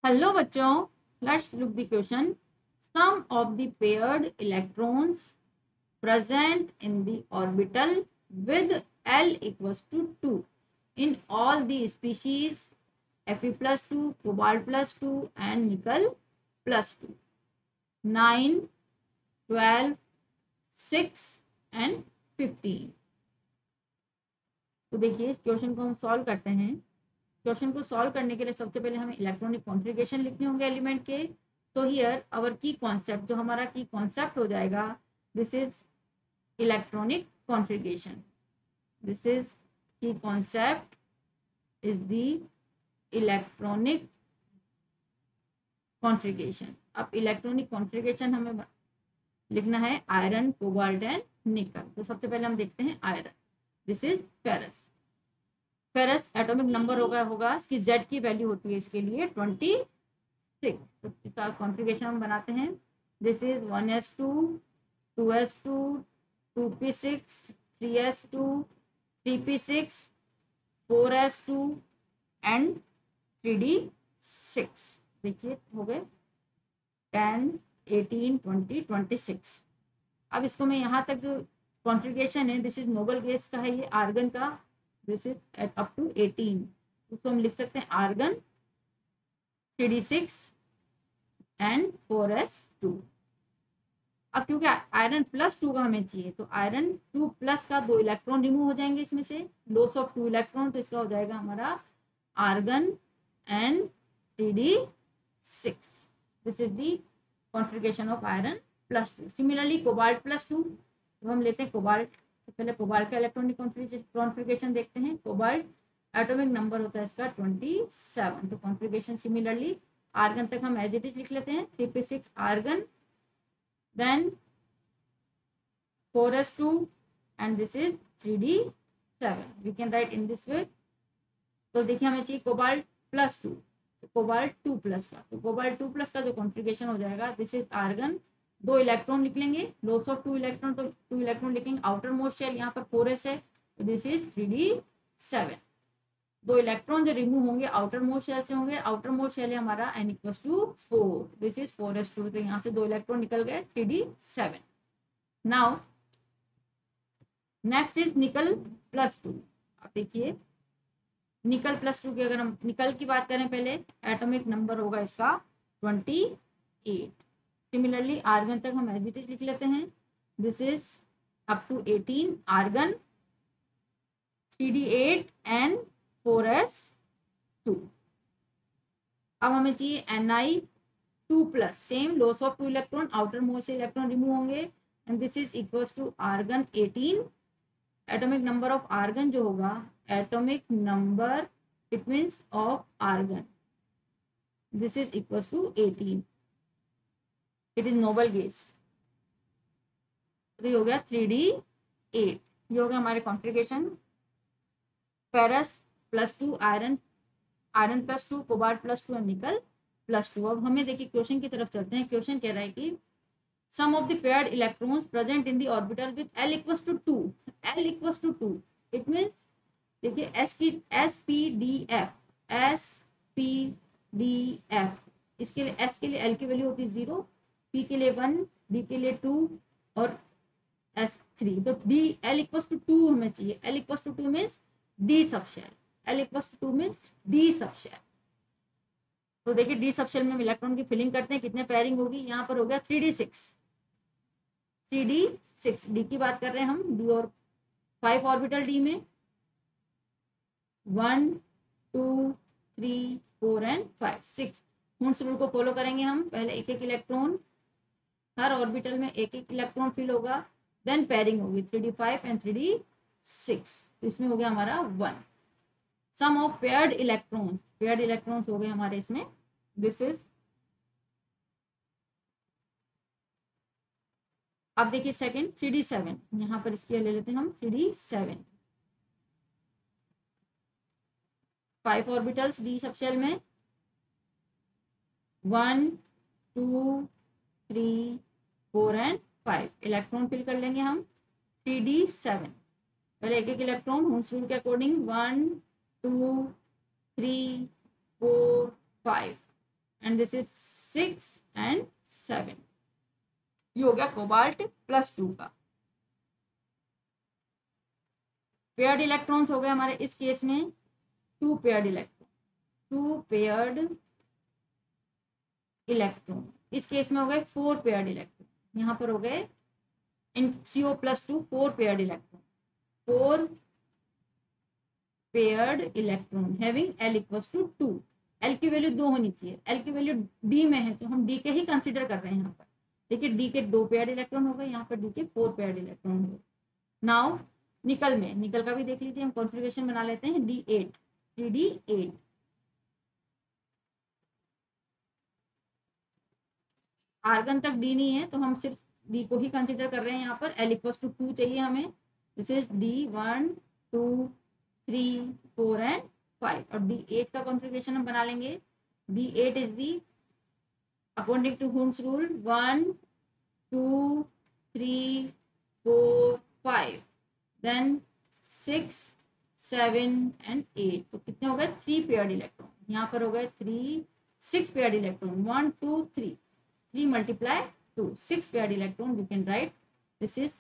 Hello बच्चों, let's look the question. Some of the paired electrons present in the orbital with L equals to 2 in all the species Fe plus 2, cobalt plus 2 and nickel plus 2. 9, 12, 6 and 15. तो देखिए इस question को हम solve करते हैं. Question को solve करने के लिए सबसे पहले हमें इलेक्ट्रॉनिक कॉन्फ़िगरेशन लिखने होंगे एलिमेंट के. तो हियर आवर की कॉन्सेप्ट, जो हमारा की कॉन्सेप्ट हो जाएगा, this is electronic configuration. This is key concept is the electronic configuration. अब इलेक्ट्रॉनिक कॉन्फ़िगरेशन हमें लिखना है आयरन, कोबाल्ट एंड निकल. तो सबसे पहले हम देखते हैं iron. This is ferrous. Ferrous atomic number होगा इसकी जेड की वैल्यू होती है इसके लिए 26. तो इसका कॉन्फ़िगरेशन हम बनाते हैं. This is 1s2, 2s2, 2p6, 3s2, 3p6, 4s2 and 3d6. देखिए हो गए 10, 18, 20, 26. अब इसको मैं यहाँ तक जो कॉन्फ़िगरेशन है, दिस इज नोबल गैस का है, ये आर्गन का. This is up to 18. उसको हम लिख सकते हैं आर्गन 3d6 एंड 4s2. अब क्योंकि आयरन प्लस 2 का हमें चाहिए, तो आयरन 2 प्लस का 2 इलेक्ट्रॉन रिमूव हो जाएंगे इसमें से, लॉस ऑफ 2 इलेक्ट्रॉन. तो इसका हो जाएगा हमारा argon and 3d6. This is the configuration of iron plus 2. Similarly cobalt plus 2. तो हम लेते हैं कोबाल्ट. तो पहले कोबाल्ट का इलेक्ट्रॉनिक कॉन्फ़िगरेशन देखते हैं. कोबाल्ट एटॉमिक नंबर होता है इसका 27. तो कॉन्फ़िगरेशन सिमिलरली आर्गन तक हम एज इट इज लिख लेते हैं. 3p6 argon, then 4s2 and this is 3d7. we can write in this way. तो देखिए हमें चाहिए कोबाल्ट प्लस 2, तो कोबाल्ट 2 प्लस का. तो कोबाल्ट 2 प्लस का जो कॉन्फ़िगरेशन हो जाएगा, दिस इज आर्गन. 2 इलेक्ट्रॉन लिख लेंगे, लॉस ऑफ 2 इलेक्ट्रॉन, तो 2 इलेक्ट्रॉन लिखेंगे. आउटर मोस्ट शेल यहाँ पर 4s है, तो दिस इज 3d7. 2 इलेक्ट्रॉन जो रिमूव होंगे आउटर मोस्ट शेल से होंगे. आउटर मोस्ट शेल है हमारा n equals to 4. This is 4s2. तो यहाँ से 2 इलेक्ट्रॉन निकल गए, 3d7. Now next is nickel plus 2. अब देखिए निकल प्लस 2 की अगर हम निकल की बात करें, पहले एटॉमिक नंबर होगा इसका 28. सिमिलरली आर्गन तक हम एज इट इज लिख लेते हैं. This is up to 18 argon, 3d8 and 4s2. अब हमें चाहिए Ni2 plus, same loss of 2 electron, outermost से इलेक्ट्रॉन रिमूव होंगे, and this is equals to argon 18. Atomic number of argon जो होगा, atomic number it means of argon, this is equals to 18. It is noble gas. तो ये हो गया 3d8. ये हो गया हमारे configuration. Ferrous plus 2 iron, iron plus 2, cobalt plus 2 and निकल प्लस 2. अब हमें देखिए क्वेश्चन की तरफ चलते हैं. क्वेश्चन कह रहा है कि sum of the paired electrons present in the orbital with L equals to 2. L equals to 2 it means देखिए S P D F. इसके लिए S के लिए L की वैल्यू होती है 0, P के लिए 1, D के लिए 2 और S 3. तो D L इक्वल्स टू 2 हमें चाहिए. L equals to 2 means D subshell. L equals to 2 means D subshell. तो देखिए D सब शेल में हम इलेक्ट्रॉन की फिलिंग करते हैं. कितने पेयरिंग होगी, यहाँ पर हो गया 3d6. 3d6 D की बात कर रहे हैं हम. D और 5 ऑर्बिटल D में 1, 2, 3, 4 एंड 5, 6. हुंस रूल को फॉलो करेंगे हम. पहले एक एक इलेक्ट्रॉन, हर ऑर्बिटल में एक एक इलेक्ट्रॉन फिल होगा, देन पेयरिंग होगी 3d5 एंड 3d6. इसमें हो गया हमारा 1. Sum of paired electrons, paired electrons हो गए हमारे इसमें. दिस इज, अब देखिए सेकंड 3d7. यहाँ पर इसकी ले लेते हैं हम 3d7. 5 ऑर्बिटल्स D सब शेल में 1, 2, 3, 4 एंड 5. इलेक्ट्रॉन फिल कर लेंगे हम 3d7. पहले एक एक इलेक्ट्रॉन हुंस रूल के according 1, 2, 3, 4, 5. And this is 6 and 7। ये हो गया कोबाल्ट +2 का। पेयर्ड इलेक्ट्रॉन्स हो गए हमारे इस केस में 2 पेयर्ड इलेक्ट्रॉन, 2 पेयर्ड इलेक्ट्रॉन। इस केस में हो गए 4 पेयर्ड इलेक्ट्रॉन। यहाँ पर हो गए इन CO+2 4 paired electron, 4 paired electron having L = 2। L की वैल्यू 2 होनी चाहिए, L की वैल्यू D में है तो हम D के ही कंसिडर कर रहे हैं यहाँ पर। देखिए D के 2 पेयर्ड इलेक्ट्रॉन हो गए, यहाँ पर D के 4 पेयर्ड इलेक्ट्रॉन हो गए। नाउ निकल में, निकल का भी देख लीजिए, हम कॉन्फ़िगरेशन बना लेते हैं D8, 3D8। आर्गन तक D नहीं है तो हम सिर्फ D को ही कंसिडर कर रहे हैं। यहाँ पर L = 2 चाहिए हमें। This is D1, 2, 3, 4 and 5। और D8 का कॉन्फ़िगरेशन हम बना लेंगे। D8 is the according to Hund's rule 1, 2, 3, 4, 5, then 6, 7 and 8। तो कितने हो गए? 3 पेयर्ड इलेक्ट्रॉन। यहाँ पर हो गए 6 paired electron, 1, 2, 3, 3 × 2, 6 paired electron. We can write this is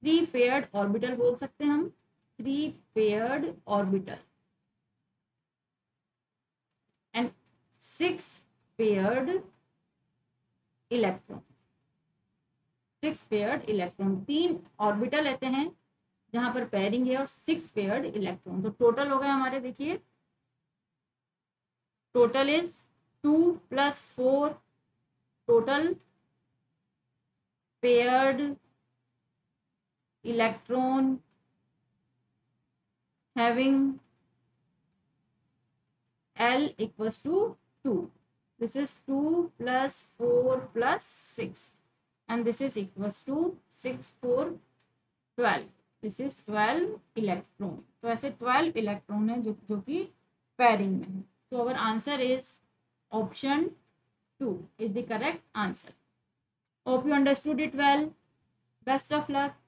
3 paired orbital बोल सकते हैं हम, 3 paired orbital and 6 paired electron. 6 paired electron, 3 orbital लेते हैं जहां पर पेयरिंग है और 6 पेयर्ड इलेक्ट्रॉन। तो टोटल हो गए हमारे, देखिए total is 2 + 4 total paired electron having L = 2। This is 2 + 4 + 6 and this is equals to 6, 4, 12। This is 12 electron. तो ऐसे 12 इलेक्ट्रॉन है जो कि पेयरिंग में है। तो our answer is option 2 is the correct answer। Hope you understood it well. Best of luck.